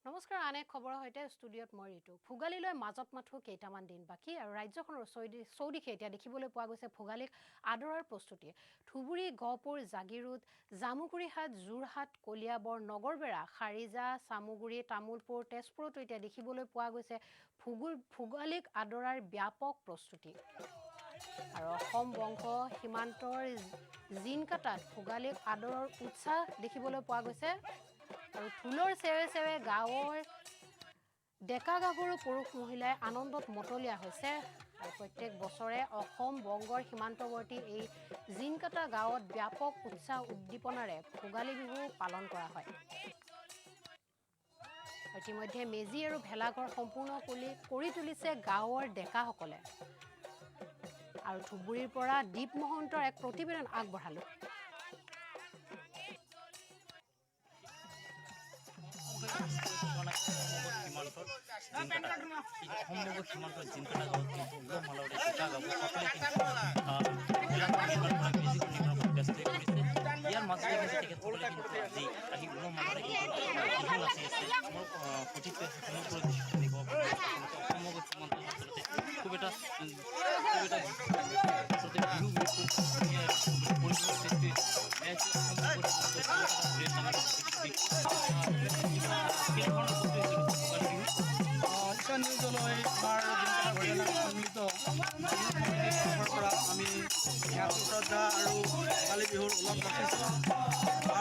নমস্কাৰ আনে খবৰৰ সৈতে ষ্টুডিঅ'ত মই ঋতু ভোগালীলৈ মাজত মাথো কেইটামান দিন বাকি আৰু ৰাজ্যখনৰ চৌদিশে এতিয়া দেখিবলৈ পোৱা গৈছে ভোগালীক আদৰাৰ প্ৰস্তুতি ধুবুৰী গহপুৰ জাগিৰোড জামুগুৰিহাট যোৰহাট কলিয়াবৰ নগৰবেৰা খাৰিজা চামুগুৰি তামুলপুৰ তেজপুৰতো এতিয়া দেখিবলৈ পোৱা গৈছে ভোগালীক আদৰাৰ ব্যাপক প্ৰস্তুতি আৰু অসম বংগ সীমান্তৰ জিনকাটাত ভোগালীক আদৰৰ উৎসাহ দেখিবলৈ পোৱা গৈছে আৰু ঢোলৰ চেৱে চেৱে গাঁৱৰ ডেকা গাভৰু পুৰুষ মহিলাই আনন্দত মতলীয়া হৈছে আৰু প্ৰত্যেক বছৰে অসম বংগৰ সীমান্তৱৰ্তী এই জিনকাটা গাঁৱত ব্যাপক উৎসাহ উদ্দীপনাৰে ভোগালী বিহু পালন কৰা হয় ইতিমধ্যে মেজি আৰু ভেলাঘৰ সম্পূৰ্ণ কৰি তুলিছে গাঁৱৰ ডেকাসকলে আৰু ধুবুৰীৰ পৰা দীপ মহন্তৰ এক প্ৰতিবেদন আগবঢ়ালো নিউজলৈ আমাৰ সন্মিলিত পৰা আমি শ্ৰদ্ধা আৰু ভোগালী বিহুৰ ওলগ ৰাখিছোঁ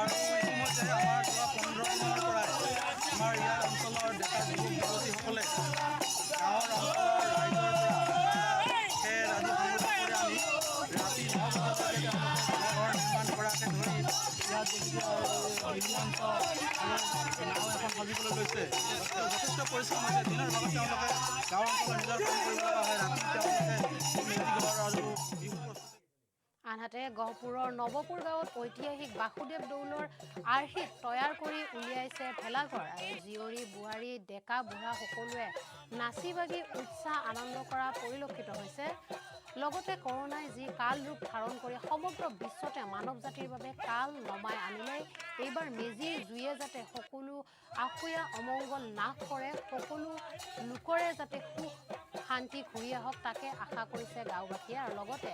আৰু ইতিমধ্যে আমাৰ যোৱা 15 দিনৰ পৰাই আমাৰ ইয়াৰ অঞ্চলৰ ডেকা যুৱক যুৱতীসকলে গাঁৱৰ অঞ্চলৰ ৰাইজৰ পৰা খেৰ আদি সংগ্ৰহ কৰি আনি ৰাতি 9 বজালৈকে ঘৰ নিৰ্মাণ কৰাকে ধৰি ইয়াত মঞ্চ আৰু নাও এখন সাজিবলৈ লৈছে যথেষ্ট পৰিশ্ৰম হৈছে দিনৰ ভাগত তেওঁলোকে গাঁৱৰ অঞ্চলৰ নিজৰ কাম কৰিব লগা হয় ৰাতি তেওঁলোকে মেজি ঘৰ আৰু বিহু প্ৰস্তুতি আনহাতে গহপুৰৰ নৱপুৰ গাঁৱত ঐতিহাসিক বাসুদেৱ দৌলৰ আৰ্হিত তৈয়াৰ কৰি উলিয়াইছে ভেলাঘৰ আৰু জীয়ৰী বোৱাৰী ডেকা বুঢ়া সকলোৱে নাচি বাগি উৎসাহ আনন্দ কৰা পৰিলক্ষিত হৈছে লগতে কৰোনাই যি কাল ৰূপ ধাৰণ কৰি সমগ্ৰ বিশ্বতে মানৱ জাতিৰ বাবে কাল নমাই আনিলে এইবাৰ মেজিৰ জুয়ে যাতে সকলো আখুয়া অমংগল নাশ কৰে সকলো লোকৰে যাতে সুখ শান্তি ঘূৰি আহক তাকে আশা কৰিছে গাঁওবাসীয়ে আৰু লগতে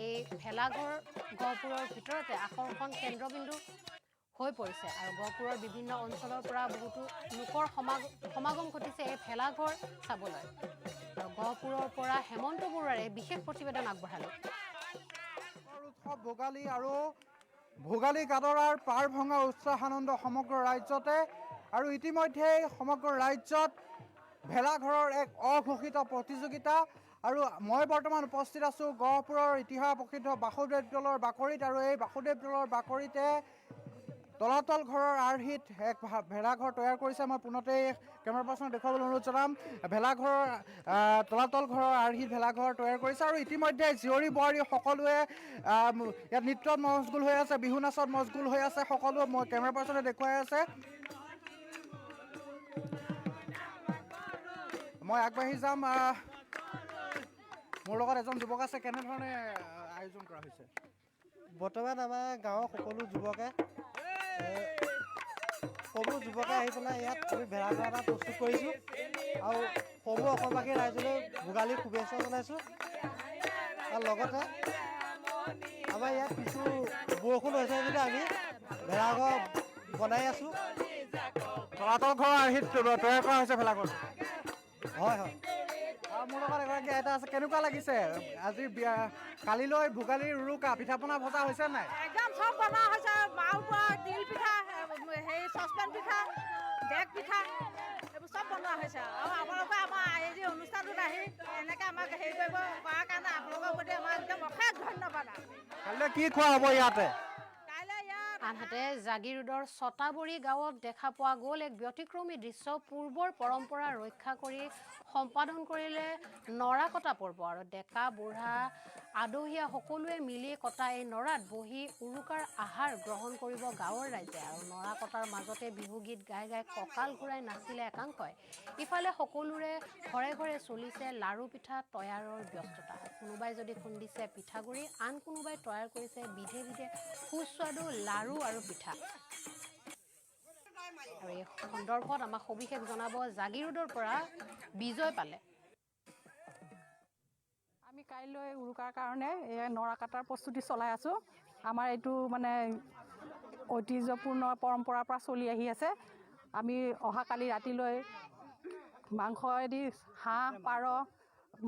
এই ভেলাঘৰ গহপুৰৰ ভিতৰতে আকৰ্ষণ কেন্দ্ৰবিন্দু হৈ পৰিছে আৰু গহপুৰৰ বিভিন্ন অঞ্চলৰ পৰা বহুতো লোকৰ সমাগম ঘটিছে এই ভেলাঘৰ চাবলৈ আৰু গহপুৰৰ পৰা হেমন্ত বৰুৱাৰে বিশেষ প্ৰতিবেদন আগবঢ়ালো উৎসৱ ভোগালী আৰু ভোগালীক আদৰাৰ পাৰ ভঙা উৎসাহ আনন্দ সমগ্ৰ ৰাজ্যতে আৰু ইতিমধ্যে সমগ্ৰ ৰাজ্যত ভেলাঘৰৰ এক অঘোষিত প্ৰতিযোগিতা আৰু মই বৰ্তমান উপস্থিত আছোঁ গহপুৰৰ ইতিহাস প্ৰসিদ্ধ বাসুদেৱ দৌলৰ বাকৰিত আৰু এই বাসুদেৱ দৌলৰ বাকৰিতে তলাতল ঘৰৰ আৰ্হিত এক ভেলাঘৰ তৈয়াৰ কৰিছে মই পুনতেই কেমেৰা পাৰ্চনক দেখুৱাবলৈ অনুৰোধ জনাম ভেলাঘৰৰ তলাতল ঘৰৰ আৰ্হিত ভেলাঘৰ তৈয়াৰ কৰিছে আৰু ইতিমধ্যে জীয়ৰী বোৱাৰী সকলোৱে ইয়াত নৃত্যত মজগুল হৈ আছে বিহু নাচত মজগুল হৈ আছে সকলোৱে মই কেমেৰা পাৰ্চনে দেখুৱাই আছে মই আগবাঢ়ি যাম মোৰ লগত এজন যুৱক আছে কেনেধৰণে আয়োজন কৰা হৈছে বৰ্তমান আমাৰ গাঁৱৰ সকলো যুৱকে আহি পেলাই ইয়াত আমি ভেলাঘৰ এটা প্ৰস্তুত কৰিছোঁ আৰু সমূহ অসমবাসী ৰাইজলৈ ভোগালীৰ শুভেচ্ছা জনাইছোঁ আৰু লগতে আমাৰ ইয়াত কিছু বৰষুণ হৈছে যদি আমি ভেলাঘৰ বনাই আছোঁ তলাতল ঘৰৰ আৰ্হিত তৈয়াৰ কৰা হৈছে ভেলাঘৰ হয় হয় আৰু মোৰ লগত এগৰাকী আইতা আছে কেনেকুৱা লাগিছে আজি কালিলৈ ভোগালীৰ উৰুকা পিঠা পনা ভজা হৈছে নাই একদম চব বনোৱা হৈছে মালপোৱা তিল পিঠা হেৰি চচপেন পিঠা ডেক পিঠা এইবোৰ চব বনোৱা হৈছে আৰু আপোনালোকে আমাৰ এই যে অনুষ্ঠানটোত আহি এনেকৈ আমাক হেৰি কৰিব কৰাৰ কাৰণে আপোনালোকৰ প্ৰতি আমাৰ একদম অশেষ ধন্যবাদ কাইলৈ কি খোৱা হ'ব ইয়াতে কাইলৈ ইয়াত আনহাতে জাগিৰোডৰ ছটাবৰী গাঁৱত দেখা পোৱা গ'ল এক ব্যতিক্ৰমী দৃশ্য পূৰ্বৰ পৰম্পৰা ৰক্ষা কৰি সম্পাদন কৰিলে নৰা কটা পৰ্ব আৰু ডেকা বুঢ়া আদহীয়া সকলোৱে মিলি কটা এই নৰাত বহি উৰুকাৰ আহাৰ গ্ৰহণ কৰিব গাঁৱৰ ৰাইজে আৰু নৰা কটাৰ মাজতে বিহু গীত গাই গাই কঁকাল ঘূৰাই নাচিলে একাংশই ইফালে সকলোৰে ঘৰে ঘৰে চলিছে লাড়ু পিঠা তৈয়াৰৰ ব্যস্ততা কোনোবাই যদি খুন্দিছে পিঠাগুৰি আন কোনোবাই তৈয়াৰ কৰিছে বিধে বিধে সুস্বাদু লাড়ু আৰু পিঠা আৰু এই সন্দৰ্ভত আমাক সবিশেষ জনাব জাগিৰোডৰ পৰা বিজয় পালে। আমি কাইলৈ উৰুকাৰ কাৰণে এই নৰা কাটাৰ প্ৰস্তুতি চলাই আছোঁ। আমাৰ এইটো মানে ঐতিহ্যপূৰ্ণ পৰম্পৰাৰ পৰা চলি আহি আছে। আমি অহাকালি ৰাতিলৈ মাংসেদি হাঁহ, পাৰ,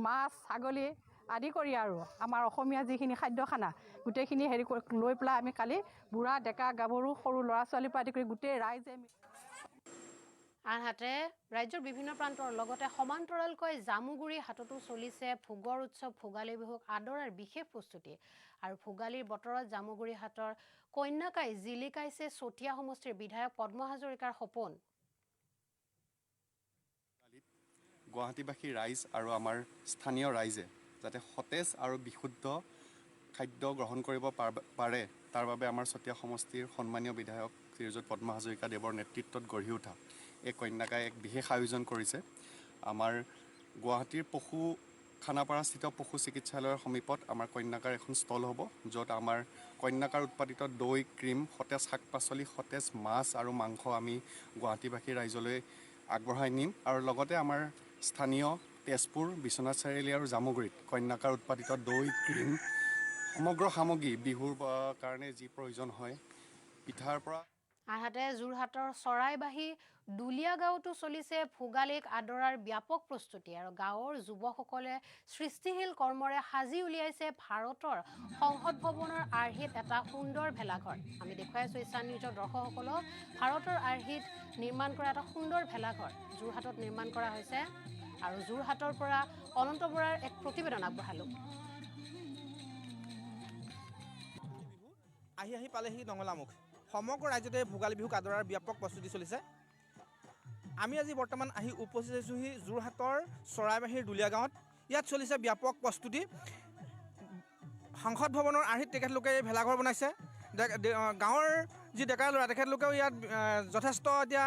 মাছ, ছাগলী আদি কৰি আৰু আমাৰ অসমীয়া যিখিনি খাদ্য খানা গোটেইখিনি লৈ পেলাই আমি কালি বুঢ়া ডেকা গাভৰু সৰু ল'ৰা ছোৱালীৰ পৰা আদি কৰি গোটেই ৰাইজে আনহাতে ৰাজ্যৰ বিভিন্ন প্ৰান্তৰ লগতে সমান্তৰালকৈ জামুগুৰি হাটতো চলিছে ভোগৰ উৎসৱ ভোগালী বিহুক আদৰাৰ বিশেষ প্ৰস্তুতি। আৰু ভোগালীৰ বতৰত জামুগুৰি হাটৰ কন্যাকাই জিলিকাইছে চতিয়া সমষ্টিৰ বিধায়ক পদ্ম হাজৰিকাৰ সপোন। গুৱাহাটীবাসী ৰাইজ আৰু আমাৰ স্থানীয় ৰাইজে যাতে সতেজ আৰু বিশুদ্ধ খাদ্য গ্ৰহণ কৰিব পাৰে তাৰ বাবে আমাৰ চতিয়া সমষ্টিৰ সন্মানীয় বিধায়ক শ্ৰীযুত পদ্ম হাজৰিকা দেৱৰ নেতৃত্বত গঢ়ি উঠা এই কন্যাকাই এক বিশেষ আয়োজন কৰিছে। আমাৰ গুৱাহাটীৰ খানাপাৰাস্থিত পশু চিকিৎসালয়ৰ সমীপত আমাৰ কন্যাকাৰ এখন ষ্টল হ'ব, য'ত আমাৰ কন্যাকাৰ উৎপাদিত দৈ, ক্ৰীম, সতেজ শাক পাচলি, সতেজ মাছ আৰু মাংস আমি গুৱাহাটীবাসী ৰাইজলৈ আগবঢ়াই নিম। আৰু লগতে আমাৰ স্থানীয় তেজপুৰ, বিশ্বনাথ চাৰিআলি আৰু জামুগুৰিত কন্যাকাৰ উৎপাদিত দৈ, ক্ৰীম সমগ্ৰ সামগ্ৰী বিহুৰ কাৰণে যি প্ৰয়োজন হয় পিঠাৰ পৰা। আনহাতে যোৰহাটৰ চৰাইবাহী দুলীয়া গাঁৱতো চলিছে ভোগালীক আদৰাৰ ব্যাপক প্ৰস্তুতি। আৰু গাঁৱৰ যুৱকসকলে সৃষ্টিশীল কৰ্মৰে সাজি উলিয়াইছে ভাৰতৰ সংসদ ভৱনৰ আৰ্হিত এটা সুন্দৰ ভেলাঘৰ। আমি দেখুৱাই আছোঁ ইছান নিউজৰ দৰ্শকসকলক ভাৰতৰ আৰ্হিত নিৰ্মাণ কৰা এটা সুন্দৰ ভেলাঘৰ যোৰহাটত নিৰ্মাণ কৰা হৈছে। আৰু যোৰহাটৰ পৰা অনন্ত বৰাৰ এক প্ৰতিবেদন আগবঢ়ালোঁ। আহি পালেহি নঙলামুখ। সমগ্ৰ ৰাজ্যতে ভোগালী বিহুক আদৰাৰ ব্যাপক প্ৰস্তুতি চলিছে। আমি আজি বৰ্তমান আহি উপস্থিত হৈছোঁহি যোৰহাটৰ চৰাইবাহীৰ দুলীয়া গাঁৱত। ইয়াত চলিছে ব্যাপক প্ৰস্তুতি। সংসদ ভৱনৰ আৰ্হিত তেখেতলোকে এই ভেলাঘৰ বনাইছে। গাঁৱৰ যি ডেকা ল'ৰা তেখেতলোকেও ইয়াত যথেষ্ট এতিয়া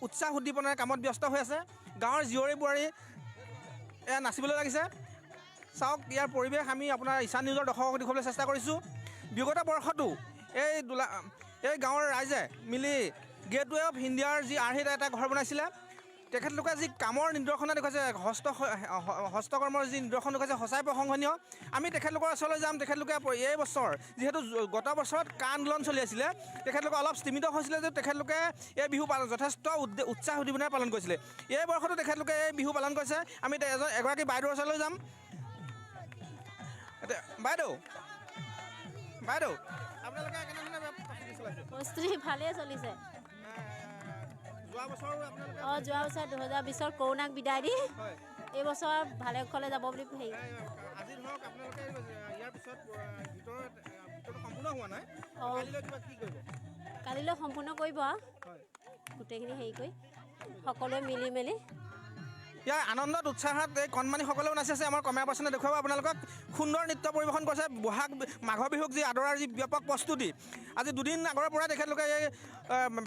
উৎসাহ উদ্দীপনাৰ কামত ব্যস্ত হৈ আছে। গাঁৱৰ জীয়ৰী বোৱাৰী এয়া নাচিবলৈ লাগিছে। চাওক ইয়াৰ পৰিৱেশ আমি আপোনাৰ ইছান নিউজৰ দৰ্শকক দেখুৱাবলৈ চেষ্টা কৰিছোঁ। বিগত বৰ্ষতো এই গাঁৱৰ ৰাইজে মিলি গেটৱে অফ ইণ্ডিয়াৰ যি আৰ্হিত এটা ঘৰ বনাইছিলে। তেখেতলোকে যি কামৰ নিদৰ্শনা দেখুৱাইছে, হস্তকৰ্মৰ যি নিদৰ্শন দেখুৱাইছে সঁচাই প্ৰশংসনীয়। আমি তেখেতলোকৰ ওচৰলৈ যাম। তেখেতলোকে এই বছৰ যিহেতু গত বছৰত কা আন্দোলন চলি আছিলে, তেখেতলোকে অলপ স্তীমিত হৈছিলে যে তেখেতলোকে এই বিহু যথেষ্ট উৎসাহ উদ্দীপনাৰে পালন কৰিছিলে। এই বৰ্ষতো তেখেতলোকে এই বিহু পালন কৰিছে। আমি এগৰাকী বাইদেউৰ ওচৰলৈ যাম। বাইদেউ আপোনালোকে কেনেধৰণে প্ৰস্তুতি চলাইছে? প্ৰস্তুতি ভালেই চলিছে। যোৱা বছৰ আপোনালোকে যোৱা বছৰ 2020 কৰোণাক বিদায় দি এই বছৰ ভালে কুশলে যাব বুলি হেৰি। আজি ধৰক আপোনালোকে ইয়াৰ পিছত ভিতৰটো সম্পূৰ্ণ হোৱা নাই, কালিলৈ কিবা কি কৰিব? কালিলৈ সম্পূৰ্ণ কৰিব আৰু গোটেইখিনি হেৰি কৰি সকলোৱে মিলি মেলি। ইয়াৰ আনন্দত উৎসাহত এই কণমানিসকলেও নাচি আছে। আমাৰ কমেৰা পাৰ্চনে দেখুৱাব আপোনালোকক সুন্দৰ নৃত্য পৰিৱেশন কৰিছে। মাঘৰ বিহুক যি আদৰাৰ যি ব্যাপক প্ৰস্তুতি, আজি দুদিন আগৰ পৰাই তেখেতলোকে এই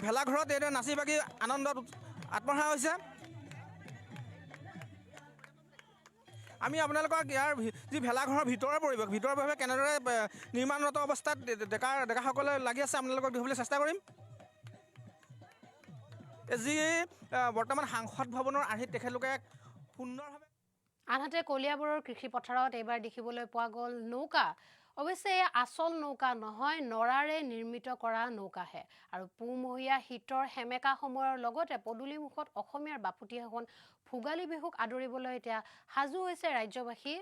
ভেলাঘৰত এইদৰে নাচি বাগি আনন্দত আত্মহাৰা হৈছে। আমি আপোনালোকক ইয়াৰ যি ভেলাঘৰৰ ভিতৰৰ পৰিৱেশ কেনেদৰে নিৰ্মাণৰত অৱস্থাত ডেকাসকলে লাগি আছে আপোনালোকক দেখুৱাবলৈ চেষ্টা কৰিম। যি বৰ্তমান সাংসদ ভৱনৰ আৰ্হিত তেখেতলোকে সুন্দৰভাৱে। আনহাতে কলিয়াবৰৰ কৃষি পথাৰত এইবাৰ দেখিবলৈ পোৱা গ'ল নৌকা। অৱশ্যে এই আচল নৌকা নহয়, নৰাৰে নিৰ্মিত কৰা নৌকাহে। আৰু পুহমহীয়া শীতৰ সেমেকা সময়ৰ লগতে পদূলিমুখত অসমীয়াৰ বাপুতি-সাহোন ভোগালী বিহুক আদৰিবলৈ এতিয়া সাজু হৈছে ৰাজ্যবাসী।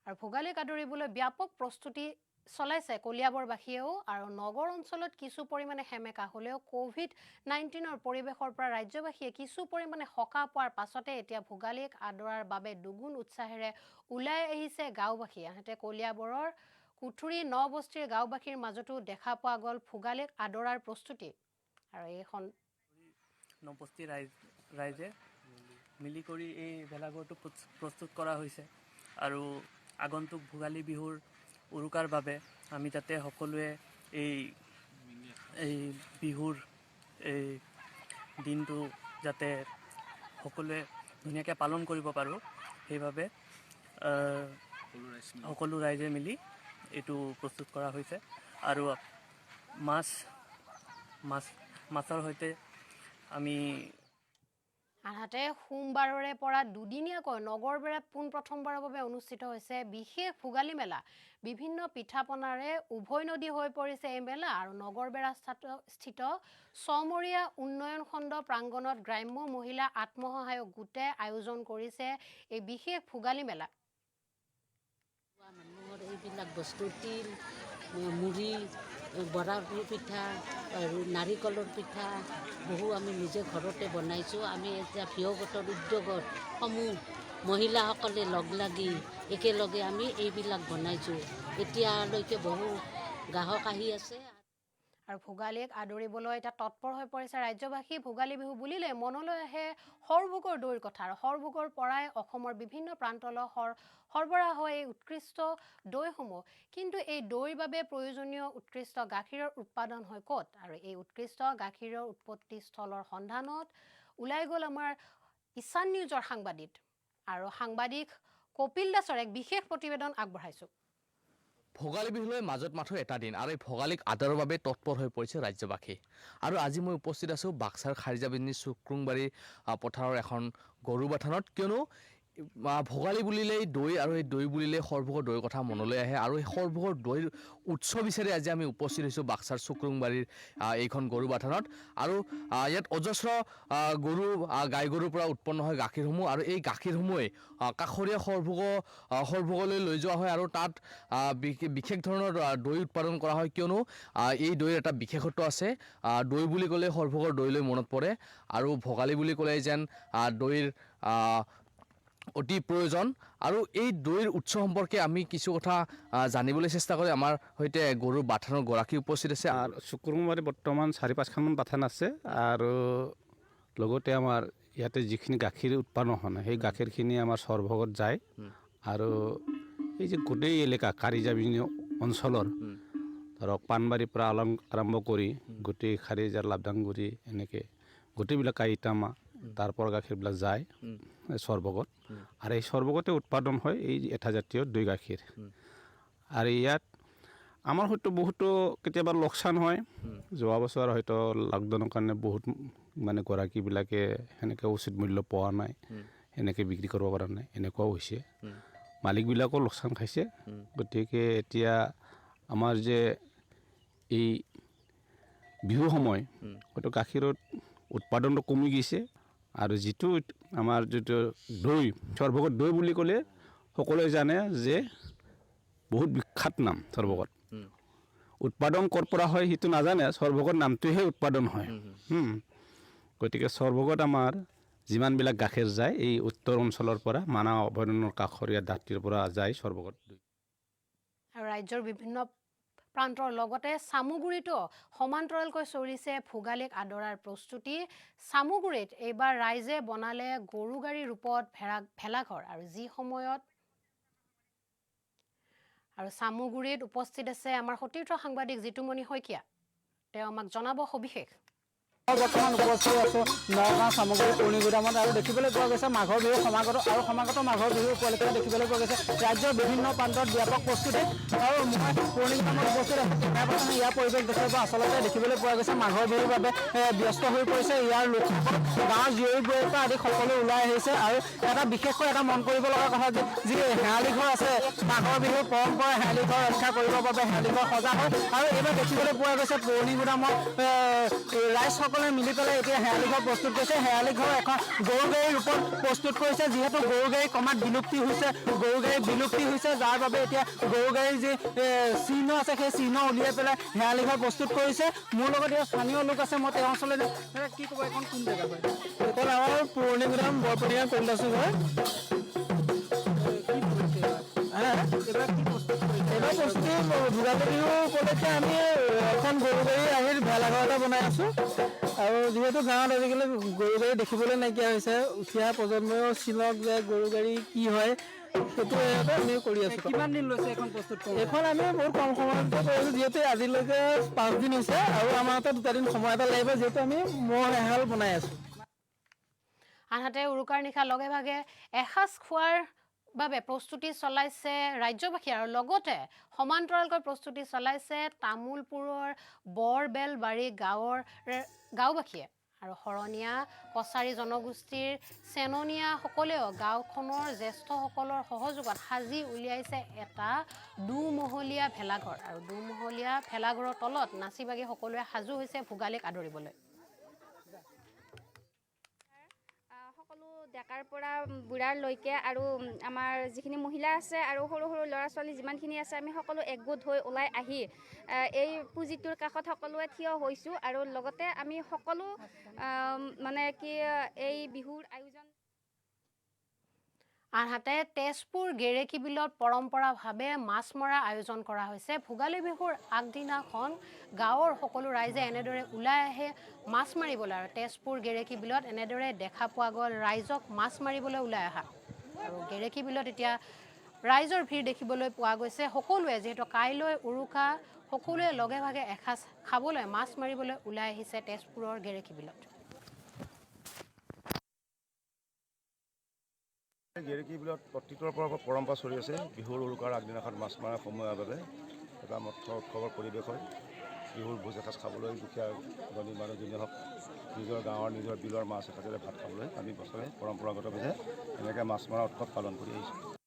আৰু ভোগালীক আদৰিবলৈ ব্যাপক প্ৰস্তুতি চলাইছে কলিয়াবৰবাসীয়েও। আৰু নগৰ অঞ্চলত কিছু পৰিমাণে সেমেকা হ'লেও COVID-19 পৰিৱেশৰ পৰা ৰাজ্যবাসীয়ে কিছু পৰিমাণে সকাহ পোৱাৰ পাছতে এতিয়া ভোগালীক আদৰাৰ বাবে দুগুণ উৎসাহেৰে ওলাই আহিছে গাঁওবাসী। আনহাতে কলিয়াবৰৰ কুঠুৰি নবস্তিৰ গাঁওবাসীৰ মাজতো দেখা পোৱা গ'ল ভোগালীক আদৰাৰ প্ৰস্তুতি। আৰু এইখন নবস্তি ৰাইজে মিলি কৰি এই ভেলাঘৰটো প্ৰস্তুত কৰা হৈছে। আৰু আগন্তুক ভোগালী বিহুৰ উৰুকাৰ বাবে আমি যাতে সকলোৱে এই বিহুৰ এই দিনটো যাতে সকলোৱে ধুনীয়াকৈ পালন কৰিব পাৰোঁ, সেইবাবে সকলো ৰাইজে মিলি এইটো প্ৰস্তুত কৰা হৈছে। আৰু মাছৰ সৈতে আমি আনহাতে সোমবাৰৰে পৰা দুদিনীয়াকৈ নগৰবেৰাত পোনপ্ৰথমবাৰৰ বাবে অনুষ্ঠিত হৈছে বিশেষ ভোগালী মেলা। বিভিন্ন পিঠাপনাৰে উভয় নদী হৈ পৰিছে এই মেলা আৰু নগৰবেৰা স্থিত চমৰীয়া উন্নয়ন খণ্ড প্ৰাংগণত গ্ৰাম্য মহিলা আত্মসহায়ক গোটে আয়োজন কৰিছে এই বিশেষ ভোগালী মেলা। মানুহৰ এইবিলাক বস্তু তিল, মুড়ি, বৰা পিঠা আৰু নাৰিকলৰ পিঠা বহু আমি নিজে ঘৰতে বনাইছোঁ। আমি এতিয়া ভিয় গোটৰ উদ্যোগত সমূহ মহিলাসকলে লগ লাগি একেলগে আমি এইবিলাক বনাইছোঁ। এতিয়ালৈকে বহু গ্ৰাহক আহি আছে। আৰু ভোগালীক আদৰিবলৈ এতিয়া তৎপৰ হৈ পৰিছে ৰাজ্যবাসী। ভোগালী বিহু বুলিলে মনলৈ আহে সৰভোগৰ দৈৰ কথা আৰু সৰভোগৰ পৰাই অসমৰ বিভিন্ন প্ৰান্তলৈ সৰবৰাহ হয় এই উৎকৃষ্ট দৈসমূহ। কিন্তু এই দৈৰ বাবে প্ৰয়োজনীয় উৎকৃষ্ট গাখীৰৰ উৎপাদন হয় ক'ত? আৰু এই উৎকৃষ্ট গাখীৰৰ উৎপত্তি স্থলৰ সন্ধানত ওলাই গ'ল আমাৰ ঈশান নিউজৰ সাংবাদিক আৰু সাংবাদিক কপিল দাসৰ এক বিশেষ প্ৰতিবেদন আগবঢ়াইছোঁ। ভোগালী বিহুলৈ মাজত মাথো এটা দিন আৰু এই ভোগালীক আদৰৰ বাবে তৎপৰ হৈ পৰিছে ৰাজ্যবাসী। আৰু আজি মই উপস্থিত আছোঁ বাক্সাৰ খাৰিজাবিনী চুক্ৰুংবাৰী পথাৰৰ এখন গৰুবাথানত। কিয়নো ভোগালী বুলিলেই দৈ আৰু এই দৈ বুলিলেই সৰভোগৰ দৈৰ কথা মনলৈ আহে আৰু এই সৰভোগৰ দৈৰ উৎস বিচাৰি আজি আমি উপস্থিত হৈছোঁ বাক্সাৰ চুক্ৰুংবাৰীৰ এইখন গৰুবাথানত। আৰু ইয়াত অজস্ৰ গৰু গাই গৰুৰ পৰা উৎপন্ন হয় গাখীৰসমূহ আৰু এই গাখীৰসমূহে কাষৰীয়া সৰভোগলৈ লৈ যোৱা হয় আৰু তাত বিশেষ ধৰণৰ দৈ উৎপাদন কৰা হয়। কিয়নো এই দৈৰ এটা বিশেষত্ব আছে। দৈ বুলি ক'লে সৰভোগৰ দৈলৈ মনত পৰে আৰু ভোগালী বুলি ক'লে যেন দৈৰ অতি প্ৰয়োজন। আৰু এই দৈৰ উৎস সম্পৰ্কে আমি কিছু কথা জানিবলৈ চেষ্টা কৰি আমাৰ সৈতে গৰুৰ বাথানৰ গৰাকী উপস্থিত আছে। আৰু চুক্ৰুংবাৰী বৰ্তমান 4-5খনমান বাথান আছে আৰু লগতে আমাৰ ইয়াতে যিখিনি গাখীৰ উৎপাদন হয় সেই গাখীৰখিনি আমাৰ সৰভোগত যায়। আৰু এই যে গোটেই এলেকা খাৰিজাবিনী অঞ্চলৰ ধৰক পাণবাৰীৰ পৰা আৰম্ভ কৰি গোটেই খাৰিজাৰ লাভদাংগুৰি এনেকৈ গোটেইবিলাক কাইটামা তাৰ পৰা গাখীৰবিলাক যায় সৰভোগত। আৰু এই সৰভোগতে উৎপাদন হয় এই এটা জাতীয় দৈ গাখীৰ। আৰু ইয়াত আমাৰ হয়তো বহুতো কেতিয়াবা লোকচান হয়। যোৱা বছৰ হয়তো লকডাউনৰ কাৰণে বহুত মানে গৰাকীবিলাকে সেনেকৈ উচিত মূল্য পোৱা নাই, সেনেকৈ বিক্ৰী কৰিব পৰা নাই, এনেকুৱাও হৈছে। মালিকবিলাকো লোকচান খাইছে। গতিকে এতিয়া আমাৰ যে এই বিহু সময় হয়তো গাখীৰত উৎপাদনটো কমি গৈছে। আৰু যিটো আমাৰ যিটো দৈ সৰভোগৰ দৈ বুলি ক'লে সকলোৱে জানে যে বহুত বিখ্যাত নাম সৰভোগত। উৎপাদন ক'ৰ পৰা হয় সেইটো নাজানে, সৰভোগৰ নামটোহে উৎপাদন হয়। গতিকে সৰভোগত আমাৰ যিমানবিলাক গাখীৰ যায় এই উত্তৰ অঞ্চলৰ পৰা মানাহ অভয়াৰণ্যৰ কাষৰীয়া দাঁতিৰ পৰা যায় সৰভোগত। আৰু ৰাজ্যৰ বিভিন্ন প্ৰান্তৰ লগতে চামুগুৰিতো সমান্তৰালকৈ চলিছে ভোগালীক আদৰাৰ প্ৰস্তুতি। চামুগুৰিত এইবাৰ ৰাইজে বনালে গৰু গাড়ী ৰূপত ভেলাঘৰ আৰু যি সময়ত আৰু চামুগুৰিত উপস্থিত আছে আমাৰ সতীৰ্থ সাংবাদিক জিতুমণি শইকীয়া। তেওঁ আমাক জনাব সবিশেষ। বৰ্তমান উপস্থিত আছোঁ নগাঁও চামগুৰি পুৰণিগুদামত আৰু দেখিবলৈ পোৱা গৈছে মাঘৰ বিহু সমাগত মাঘৰ বিহু উপলক্ষে দেখিবলৈ পোৱা গৈছে ৰাজ্যৰ বিভিন্ন প্ৰান্তত ব্যাপক প্ৰস্তুতি। আৰু মই পুৰণিগুদামত উপস্থিত আছোঁ। ইয়াৰ পৰিৱেশ দেখিব আচলতে দেখিবলৈ পোৱা গৈছে মাঘৰ বিহুৰ বাবে ব্যস্ত হৈ পৰিছে ইয়াৰ লোকসকল। গাঁৱৰ জীয়ৰী বোৱাৰীৰ পৰা আদি সকলো ওলাই আহিছে। আৰু এটা বিশেষকৈ এটা মন কৰিব লগা কথা যে যি শেৱালি ঘৰ আছে মাঘৰ বিহুৰ পৰম্পৰা শেৱালি ঘৰ ৰক্ষা কৰিবৰ বাবে শেৱালি ঘৰ সজা হয়। আৰু এইবাৰ দেখিবলৈ পোৱা গৈছে পুৰণিগুদামত ৰাইজসকলে মিলি পেলাই এতিয়া শেৱালি ঘৰ প্ৰস্তুত কৰিছে। শেৱালি ঘৰ এখন গৰু গাড়ীৰ ৰূপত প্ৰস্তুত কৰিছে। যিহেতু গৰু গাড়ী ক্ৰমাৎ বিলুপ্তি হৈছে যাৰ বাবে এতিয়া গৰু গাড়ীৰ যি চিহ্ন আছে সেই চিহ্ন উলিয়াই পেলাই শেৱালি ঘৰ প্ৰস্তুত কৰিছে। মোৰ লগত এতিয়া স্থানীয় লোক আছে, মই তেওঁ অঞ্চললৈ কি ক'ব, এখন কোন জেগা হয়? এইখন আমাৰ পুৰণিগুদাম বৰপতীয়া কন্দাচু হয়। এইবাৰ প্ৰস্তুতি ভোগালী বিহু উপলক্ষে আমি এখন গৰু গাড়ী আহি ভেলাঘৰ এটা বনাই আছোঁ। আৰু যিহেতু গাঁৱত আজিকালি গৰু গাড়ী দেখিবলৈ নাইকিয়া হৈছে, উঠি অহা প্ৰজন্মও চিনক যে গৰু গাড়ী কি হয় সেইটো আমি কৰি আছোঁ। কিমান দিন লৈছে এখন প্ৰস্তুত কৰোঁ? এইখন আমি বহুত কম সময়তে কৰিছোঁ, যিহেতু আজিলৈকে 5 দিন হৈছে আৰু আমাৰ হাতত 2 দিন সময় এটা লাগিব, যিহেতু আমি ম'হ এহাল বনাই আছোঁ। আনহাতে উৰুকাৰ নিশা লগে ভাগে এসাঁজ খোৱাৰ বাবে প্ৰস্তুতি চলাইছে ৰাজ্যবাসী আৰু লগতে সমান্তৰালকৈ প্ৰস্তুতি চলাইছে তামোলপুৰৰ বৰবেলবাৰী গাঁৱৰ গাঁওবাসীয়ে। আৰু শৰণীয়া কছাৰী জনগোষ্ঠীৰ চেননীয়াসকলেও গাঁওখনৰ জ্যেষ্ঠসকলৰ সহযোগত সাজি উলিয়াইছে এটা দুমহলীয়া ভেলাঘৰ আৰু দুমহলীয়া ভেলাঘৰৰ তলত নাচি বাগি সকলোৱে সাজু হৈছে ভোগালীক আদৰিবলৈ। সকলো ডেকাৰ পৰা বুঢ়াৰলৈকে আৰু আমাৰ যিখিনি মহিলা আছে আৰু সৰু সৰু ল'ৰা ছোৱালী যিমানখিনি আছে আমি সকলো একগোট হৈ ওলাই আহি এই পুঁজিটোৰ কাষত সকলোৱে থিয় হৈছোঁ আৰু লগতে আমি সকলো মানে কি এই বিহুৰ আয়োজন। আনহাতে তেজপুৰ গেৰেকী বিলত পৰম্পৰাভাৱে মাছ মৰাৰ আয়োজন কৰা হৈছে। ভোগালী বিহুৰ আগদিনাখন গাঁৱৰ সকলো ৰাইজে এনেদৰে ওলাই আহে মাছ মাৰিবলৈ আৰু তেজপুৰ গেৰেকী বিলত এনেদৰে দেখা পোৱা গ'ল ৰাইজক মাছ মাৰিবলৈ ওলাই অহা আৰু গেৰেকী বিলত এতিয়া ৰাইজৰ ভিৰ দেখিবলৈ পোৱা গৈছে। সকলোৱে যিহেতু কাইলৈ উৰুকা সকলোৱে লগে ভাগে এসাঁজ খাবলৈ মাছ মাৰিবলৈ ওলাই আহিছে তেজপুৰৰ গেৰেকী বিলত। গেৰেকী বিলত অতীতৰ পৰা পৰম্পৰা চলি আছে। বিহুৰ উৰুকাৰ আগদিনাখন মাছ মৰাৰ সময়ৰ বাবে এটা মৎস্য উৎসৱৰ পৰিৱেশ হয়। বিহুৰ ভোজ এসাঁজ খাবলৈ দুখীয়া ধনী মানুহ যোনে হওক নিজৰ গাঁৱৰ নিজৰ বিলৰ মাছ এসাঁজেৰে ভাত খাবলৈ আমি বছৰে পৰম্পৰাগতভাৱে এনেকৈ মাছ মৰা উৎসৱ পালন কৰি আহিছোঁ।